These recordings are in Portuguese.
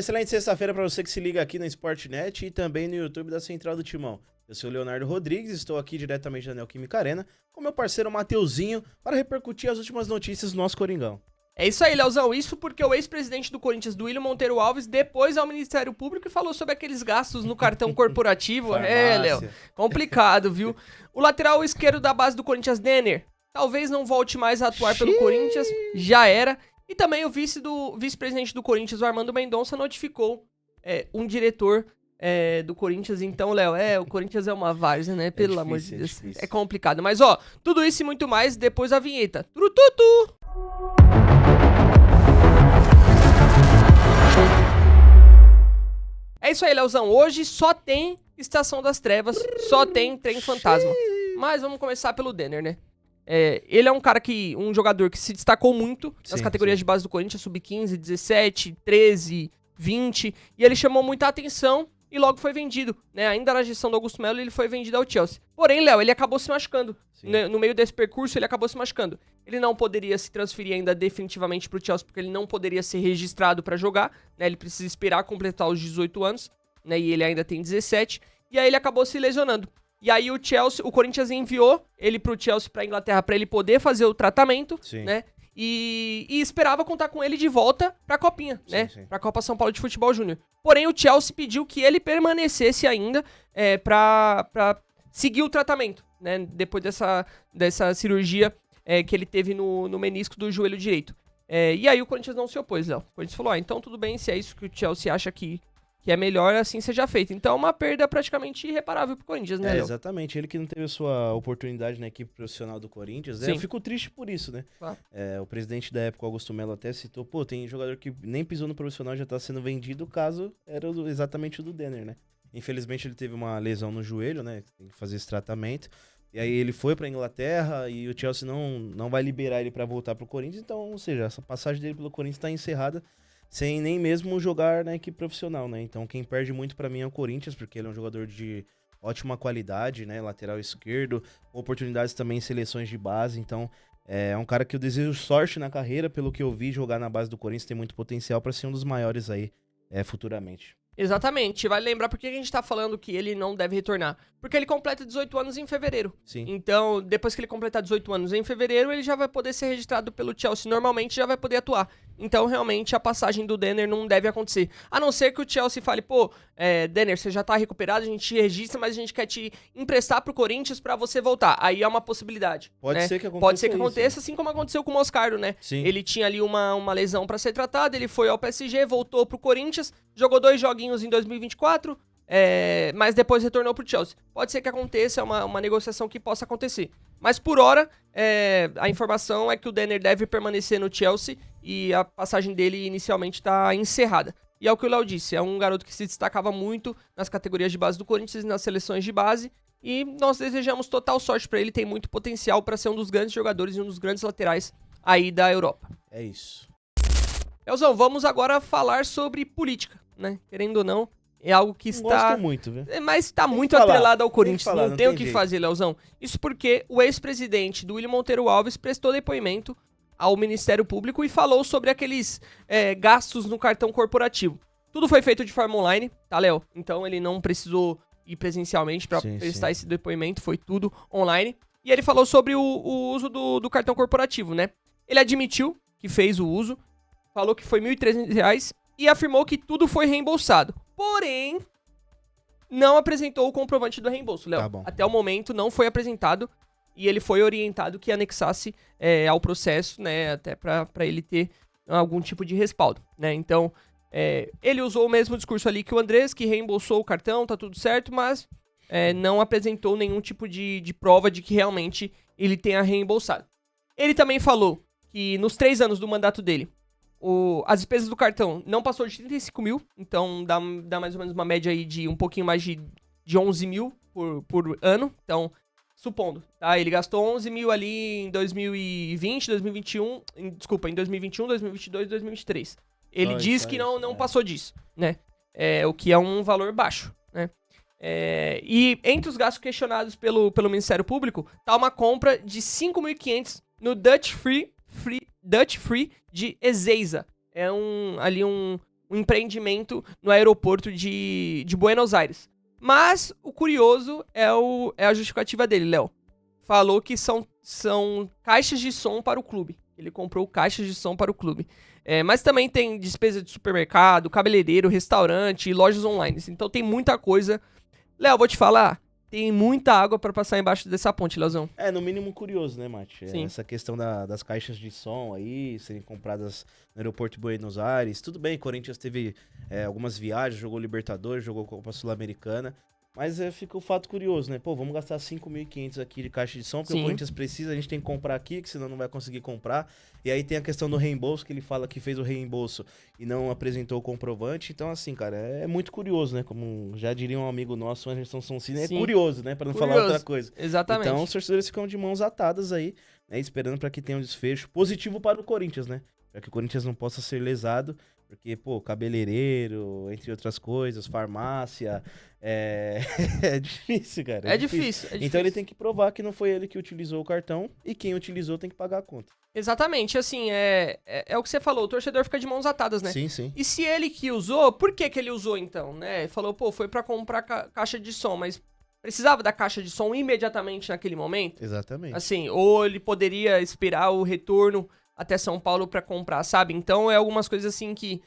excelente sexta-feira para você que se liga aqui na Sportnet e também no YouTube da Central do Timão. Eu sou o Leonardo Rodrigues, estou aqui diretamente da Neoquímica Arena com meu parceiro Mateuzinho para repercutir as últimas notícias do nosso Coringão. É isso aí, Leozão. Isso porque o ex-presidente do Corinthians, Duílio Monteiro Alves, depois ao Ministério Público e falou sobre aqueles gastos no cartão corporativo. Léo, complicado, viu? O lateral esquerdo da base do Corinthians, Denner, talvez não volte mais a atuar pelo Corinthians, já era. E também o vice-presidente do Corinthians, o Armando Mendonça, notificou um diretor do Corinthians. Então, Léo, o Corinthians é uma várzea, né? Pelo amor de Deus. É complicado. Mas, tudo isso e muito mais depois da vinheta. Turututu! É isso aí, Leozão. Hoje só tem Estação das Trevas, só tem Trem Fantasma. Mas vamos começar pelo Denner, né? Ele é um jogador que se destacou muito nas categorias de base do Corinthians, sub-15, 17, 13, 20, e ele chamou muita atenção e logo foi vendido, né? Ainda na gestão do Augusto Melo, ele foi vendido ao Chelsea. Porém, Léo, ele acabou se machucando. No meio desse percurso, ele acabou se machucando. Ele não poderia se transferir ainda definitivamente pro Chelsea, porque ele não poderia ser registrado pra jogar, né? Ele precisa esperar completar os 18 anos, né? E ele ainda tem 17, e aí ele acabou se lesionando. E aí o Corinthians enviou ele pro Chelsea, pra Inglaterra, pra ele poder fazer o tratamento, né? E esperava contar com ele de volta pra Copinha, né? Pra Copa São Paulo de Futebol Júnior. Porém, o Chelsea pediu que ele permanecesse ainda pra seguir o tratamento, né? Depois dessa cirurgia que ele teve no menisco do joelho direito. E aí o Corinthians não se opôs, Léo. O Corinthians falou, então tudo bem, se é isso que o Chelsea acha que é melhor, assim seja feito. Então, uma perda praticamente irreparável pro Corinthians, né, Léo? Exatamente. Ele que não teve a sua oportunidade na equipe profissional do Corinthians, né? Eu fico triste por isso, né? Claro. O presidente da época, Augusto Melo, até citou, tem jogador que nem pisou no profissional, já tá sendo vendido, o caso era exatamente o do Denner, né? Infelizmente, ele teve uma lesão no joelho, né? Tem que fazer esse tratamento. E aí ele foi pra Inglaterra e o Chelsea não vai liberar ele pra voltar pro Corinthians. Então, ou seja, essa passagem dele pelo Corinthians tá encerrada sem nem mesmo jogar na equipe profissional, né? Então quem perde muito pra mim é o Corinthians, porque ele é um jogador de ótima qualidade, né? Lateral esquerdo, oportunidades também em seleções de base. Então é um cara que eu desejo sorte na carreira, pelo que eu vi jogar na base do Corinthians, tem muito potencial pra ser um dos maiores aí futuramente. Exatamente, vale lembrar por que a gente tá falando que ele não deve retornar. Porque ele completa 18 anos em fevereiro. Sim. Então, depois que ele completar 18 anos em fevereiro, ele já vai poder ser registrado pelo Chelsea. Normalmente já vai poder atuar. Então, realmente, a passagem do Denner não deve acontecer. A não ser que o Chelsea fale, Denner, você já tá recuperado, a gente te registra, mas a gente quer te emprestar pro Corinthians pra você voltar. Aí é uma possibilidade. Pode ser que aconteça. Pode ser que aconteça, assim como aconteceu com o Moscardo, né? Sim. Ele tinha ali uma lesão pra ser tratada, ele foi ao PSG, voltou pro Corinthians, jogou 2 joguinhos em 2024, mas depois retornou pro Chelsea. Pode ser que aconteça, é uma negociação que possa acontecer. Mas por hora, a informação é que o Denner deve permanecer no Chelsea e a passagem dele inicialmente está encerrada. E é o que o Léo disse, é um garoto que se destacava muito nas categorias de base do Corinthians e nas seleções de base. E nós desejamos total sorte para ele, tem muito potencial para ser um dos grandes jogadores e um dos grandes laterais aí da Europa. É isso. Leozão, vamos agora falar sobre política, né? Querendo ou não, é algo que está... Gosto muito, viu? Mas está muito atrelado ao Corinthians, não tem o que fazer, Leozão. Isso porque o ex-presidente Duílio Monteiro Alves prestou depoimento ao Ministério Público e falou sobre aqueles gastos no cartão corporativo. Tudo foi feito de forma online, tá, Léo? Então ele não precisou ir presencialmente para prestar esse depoimento, foi tudo online. E ele falou sobre o uso do cartão corporativo, né? Ele admitiu que fez o uso, falou que foi R$ 1.300 e afirmou que tudo foi reembolsado. Porém, não apresentou o comprovante do reembolso, Léo. Tá bom. Até o momento não foi apresentado e ele foi orientado que anexasse ao processo, né, até pra ele ter algum tipo de respaldo, né. Então, ele usou o mesmo discurso ali que o Andrés, que reembolsou o cartão, tá tudo certo, mas não apresentou nenhum tipo de prova de que realmente ele tenha reembolsado. Ele também falou que nos 3 anos do mandato dele, as despesas do cartão não passou de 35 mil, então dá mais ou menos uma média aí de um pouquinho mais de 11 mil por ano. Então, supondo, tá? Ele gastou 11 mil ali em 2020, 2021, desculpa, em 2021, 2022 e 2023. Ele diz que não passou disso, né? O que é um valor baixo, né? E entre os gastos questionados pelo Ministério Público, tá uma compra de 5.500 no Dutch Free de Ezeiza. É um um empreendimento no aeroporto de Buenos Aires. Mas o curioso é a justificativa dele, Léo. Falou que são caixas de som para o clube. Ele comprou caixas de som para o clube. Mas também tem despesa de supermercado, cabeleireiro, restaurante e lojas online. Então tem muita coisa. Léo, vou te falar, tem muita água para passar embaixo dessa ponte, Leozão. No mínimo curioso, né, Mate? Sim. Essa questão das caixas de som aí, serem compradas no aeroporto de Buenos Aires. Tudo bem, Corinthians teve algumas viagens, jogou Libertadores, jogou Copa Sul-Americana. Mas fica o fato curioso, né? Pô, vamos gastar 5.500 aqui de caixa de som, porque o Corinthians precisa, a gente tem que comprar aqui, que senão não vai conseguir comprar. E aí tem a questão do reembolso, que ele fala que fez o reembolso e não apresentou o comprovante. Então, assim, cara, é muito curioso, né? Como já diria um amigo nosso, a Anderson Sonsini, é curioso, né? Pra não falar outra coisa. Exatamente. Então, os torcedores ficam de mãos atadas aí, né? Esperando pra que tenha um desfecho positivo para o Corinthians, né? Pra que o Corinthians não possa ser lesado. Porque, pô, cabeleireiro, entre outras coisas, farmácia, é difícil, cara. É difícil. Então ele tem que provar que não foi ele que utilizou o cartão e quem utilizou tem que pagar a conta. Exatamente, assim, é o que você falou, o torcedor fica de mãos atadas, né? Sim, sim. E se ele que usou, por que ele usou então, né? Falou, pô, foi pra comprar caixa de som, mas precisava da caixa de som imediatamente naquele momento? Exatamente. Assim, ou ele poderia esperar o retorno até São Paulo pra comprar, sabe? Então é algumas coisas assim que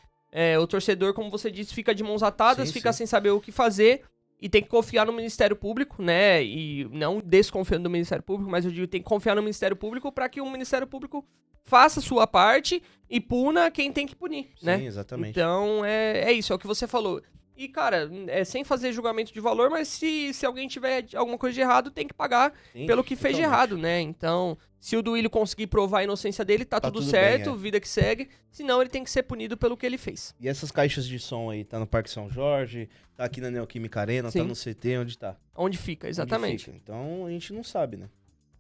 o torcedor, como você disse, fica de mãos atadas, fica sem saber o que fazer e tem que confiar no Ministério Público, né? E não desconfiando do Ministério Público, mas eu digo, tem que confiar no Ministério Público pra que o Ministério Público faça a sua parte e puna quem tem que punir, né? Sim, exatamente. Então é isso, é o que você falou. E, cara, sem fazer julgamento de valor, mas se alguém tiver alguma coisa de errado, tem que pagar pelo que fez de errado, né? Então, se o Duílio conseguir provar a inocência dele, tá tudo certo, bem, vida que segue. Senão, ele tem que ser punido pelo que ele fez. E essas caixas de som aí, tá no Parque São Jorge, tá aqui na Neoquímica Arena, tá no CT, onde tá? Onde fica, exatamente. Onde fica. Então, a gente não sabe, né?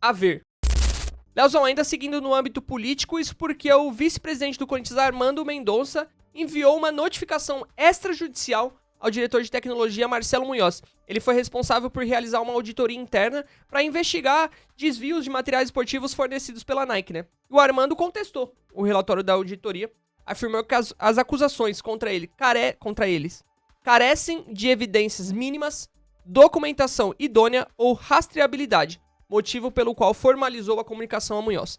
A ver. Leozão, ainda seguindo no âmbito político, isso porque o vice-presidente do Corinthians, Armando Mendonça, enviou uma notificação extrajudicial ao diretor de tecnologia Marcelo Munhoz. Ele foi responsável por realizar uma auditoria interna para investigar desvios de materiais esportivos fornecidos pela Nike, né? E o Armando contestou o relatório da auditoria, afirmou que as acusações contra eles carecem de evidências mínimas, documentação idônea ou rastreabilidade, motivo pelo qual formalizou a comunicação a Munhoz.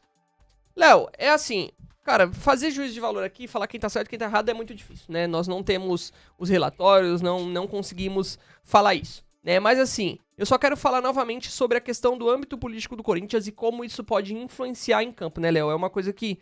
Léo, é assim, cara, fazer juízo de valor aqui, falar quem tá certo e quem tá errado é muito difícil, né? Nós não temos os relatórios, não conseguimos falar isso, né? Mas assim, eu só quero falar novamente sobre a questão do âmbito político do Corinthians e como isso pode influenciar em campo, né, Léo? É uma coisa que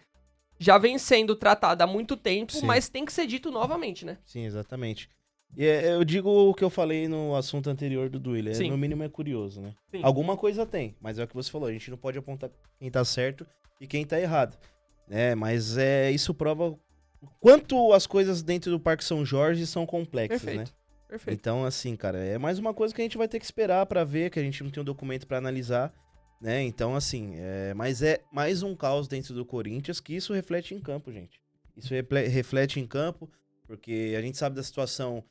já vem sendo tratada há muito tempo, mas tem que ser dito novamente, né? Sim, exatamente. E eu digo o que eu falei no assunto anterior do Duílio, no mínimo é curioso, né? Sim. Alguma coisa tem, mas é o que você falou, a gente não pode apontar quem tá certo e quem tá errado. Mas isso prova quanto as coisas dentro do Parque São Jorge são complexas, né? Perfeito. Então, assim, cara, é mais uma coisa que a gente vai ter que esperar pra ver, que a gente não tem um documento pra analisar, né? Então, assim, mas é mais um caos dentro do Corinthians que isso reflete em campo, gente. Isso reflete em campo, porque a gente sabe da situação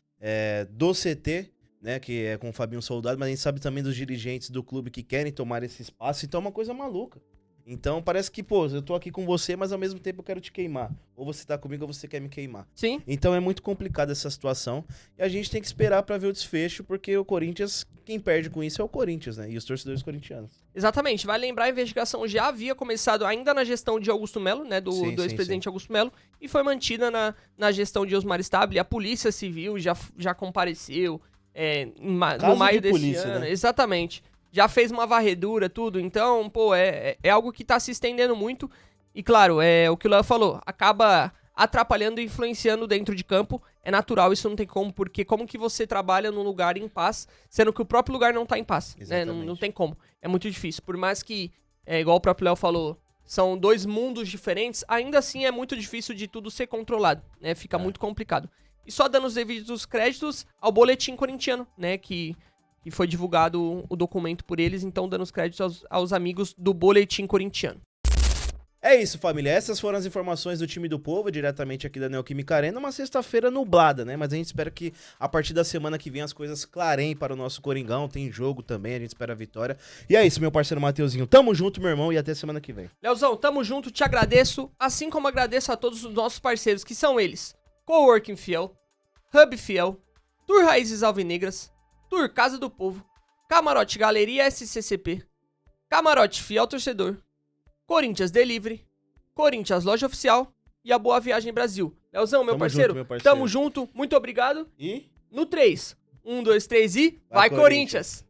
do CT, né? Que é com o Fabinho Soldado, mas a gente sabe também dos dirigentes do clube que querem tomar esse espaço, então é uma coisa maluca. Então parece que, pô, eu tô aqui com você, mas ao mesmo tempo eu quero te queimar. Ou você tá comigo ou você quer me queimar. Sim. Então é muito complicada essa situação. E a gente tem que esperar pra ver o desfecho, porque o Corinthians, quem perde com isso é o Corinthians, né? E os torcedores corintianos. Exatamente. Vale lembrar, a investigação já havia começado ainda na gestão de Augusto Melo, né? Do ex-presidente Augusto Melo. E foi mantida na gestão de Osmar Stabile. A Polícia Civil já compareceu no maio desse ano. Né? Exatamente. Já fez uma varredura, tudo. Então, pô, é algo que tá se estendendo muito. E, claro, o que o Léo falou, acaba atrapalhando e influenciando dentro de campo. É natural, isso não tem como, porque como que você trabalha num lugar em paz, sendo que o próprio lugar não tá em paz, né? Não tem como. É muito difícil. Por mais que, igual o próprio Léo falou, são dois mundos diferentes, ainda assim é muito difícil de tudo ser controlado, né? Fica muito complicado. E só dando os devidos créditos ao boletim corintiano, né? Que foi divulgado o documento por eles, então dando os créditos aos amigos do Boletim Corintiano. É isso, família. Essas foram as informações do time do povo, diretamente aqui da Neoquímica Arena. Uma sexta-feira nublada, né? Mas a gente espera que a partir da semana que vem as coisas clareiem para o nosso Coringão. Tem jogo também, a gente espera a vitória. E é isso, meu parceiro Mateuzinho. Tamo junto, meu irmão, e até semana que vem. Leozão, tamo junto, te agradeço, assim como agradeço a todos os nossos parceiros, que são eles: Coworking Fiel, Hub Fiel, Tour Raízes Alvinegras, Tour Casa do Povo, Camarote Galeria SCCP, Camarote Fiel Torcedor, Corinthians Delivery, Corinthians Loja Oficial e a Boa Viagem Brasil. Leozão, meu parceiro, tamo junto, muito obrigado. E? No 3, 1, 2, 3 e... Vai, Corinthians!